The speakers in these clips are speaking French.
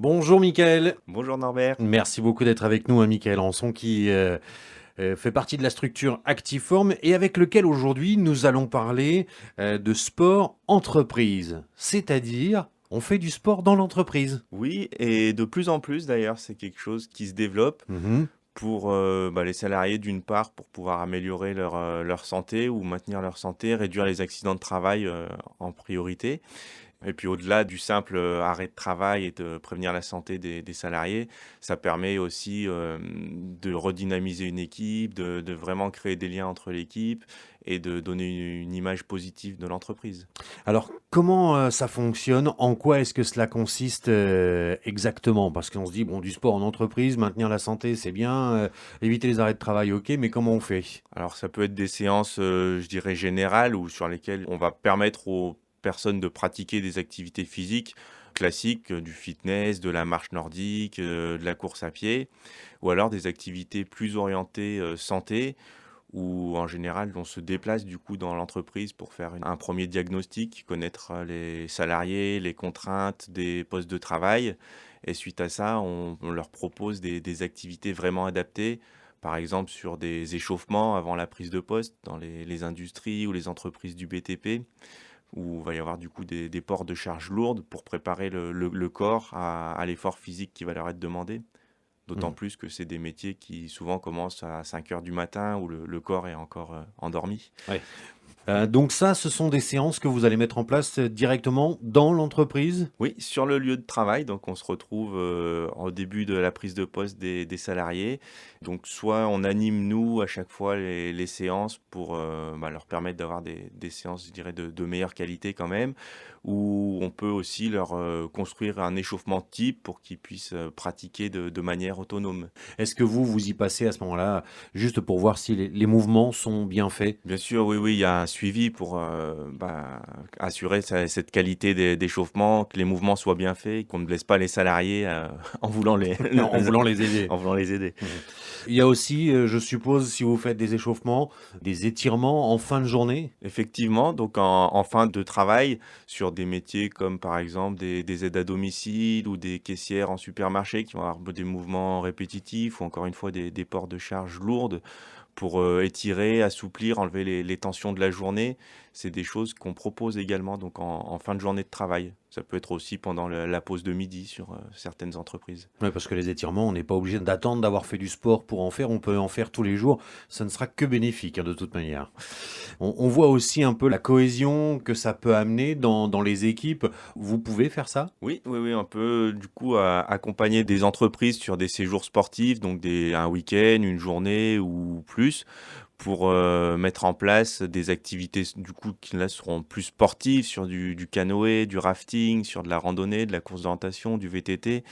Bonjour Mickaël, Bonjour Norbert. merci beaucoup d'être avec nous, Mickaël Rançon qui fait partie de la structure Actiform et avec lequel aujourd'hui nous allons parler de sport entreprise, c'est-à-dire on fait du sport dans l'entreprise. Oui, et de plus en plus d'ailleurs, c'est quelque chose qui se développe Mhm. pour les salariés d'une part pour pouvoir améliorer leur santé ou maintenir leur santé, réduire les accidents de travail en priorité. Et puis au-delà du simple arrêt de travail et de prévenir la santé des salariés, ça permet aussi de redynamiser une équipe, de vraiment créer des liens entre l'équipe et de donner une image positive de l'entreprise. Alors comment ça fonctionne? En quoi est-ce que cela consiste exactement? Parce qu'on se dit, bon, du sport en entreprise, maintenir la santé, c'est bien, éviter les arrêts de travail, ok, mais comment on fait? Alors ça peut être des séances, je dirais générales ou sur lesquelles on va permettre aux personnes de pratiquer des activités physiques classiques, du fitness, de la marche nordique, de la course à pied ou alors des activités plus orientées, santé où en général on se déplace du coup dans l'entreprise pour faire un 1er diagnostic, connaître, les salariés, les contraintes des postes de travail et suite à ça, on leur propose des activités vraiment adaptées. Par exemple, sur des échauffements avant la prise de poste dans les industries ou les entreprises du BTP, où il va y avoir du coup des ports de charges lourdes pour préparer le corps à l'effort physique qui va leur être demandé. D'autant Mhm. plus que c'est des métiers qui souvent commencent à 5 heures du matin où le corps est encore, endormi. Ouais. Donc ça, ce sont des séances que vous allez mettre en place directement dans l'entreprise? Oui, sur le lieu de travail, donc on se retrouve, au début de la prise de poste des salariés. Donc soit on anime nous à chaque fois les séances pour, leur permettre d'avoir des séances, je dirais de meilleure qualité quand même. Ou on peut aussi leur, construire un échauffement type pour qu'ils puissent, pratiquer de manière autonome. Est-ce que vous y passez à ce moment-là, juste pour voir si les mouvements sont bien faits? Bien sûr, oui, oui, il y a un suivi pour, assurer cette qualité d'échauffement, que les mouvements soient bien faits, qu'on ne blesse pas les salariés, en voulant les En voulant les aider. en voulant les aider. Mmh. Il y a aussi, je suppose, si vous faites des échauffements, des étirements en fin de journée? Effectivement, donc en fin de travail, sur des métiers comme par exemple des aides à domicile ou des caissières en supermarché qui vont avoir des mouvements répétitifs ou encore une fois des ports de charges lourdes pour, étirer, assouplir, enlever les tensions de la journée. C'est des choses qu'on propose également donc en fin de journée de travail. Ça peut être aussi pendant la pause de midi sur, certaines entreprises. Ouais, parce que les étirements, on n'est pas obligé d'attendre d'avoir fait du sport pour en faire, on peut en faire tous les jours, ça ne sera que bénéfique, hein, de toute manière. On voit aussi un peu la cohésion que ça peut amener dans les équipes. Vous pouvez faire ça? Oui, oui, oui, on peut du coup accompagner des entreprises sur des séjours sportifs, donc un week-end, une journée ou plus, pour mettre en place des activités du coup qui là seront plus sportives sur du canoë, du rafting, sur de la randonnée, de la course d'orientation, du VTT.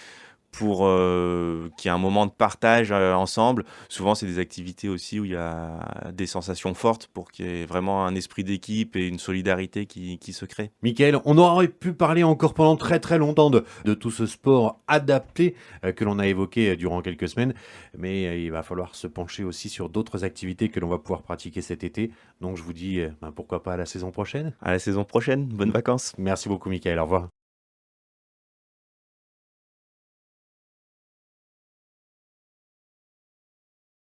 Pour, qu'il y ait un moment de partage, ensemble. Souvent, c'est des activités aussi où il y a des sensations fortes pour qu'il y ait vraiment un esprit d'équipe et une solidarité qui se crée. Michael, on aurait pu parler encore pendant très très longtemps de tout ce sport adapté que l'on a évoqué durant quelques semaines, mais il va falloir se pencher aussi sur d'autres activités que l'on va pouvoir pratiquer cet été. Donc je vous dis, pourquoi pas à la saison prochaine. À la saison prochaine, bonnes vacances. Merci beaucoup Michael, au revoir.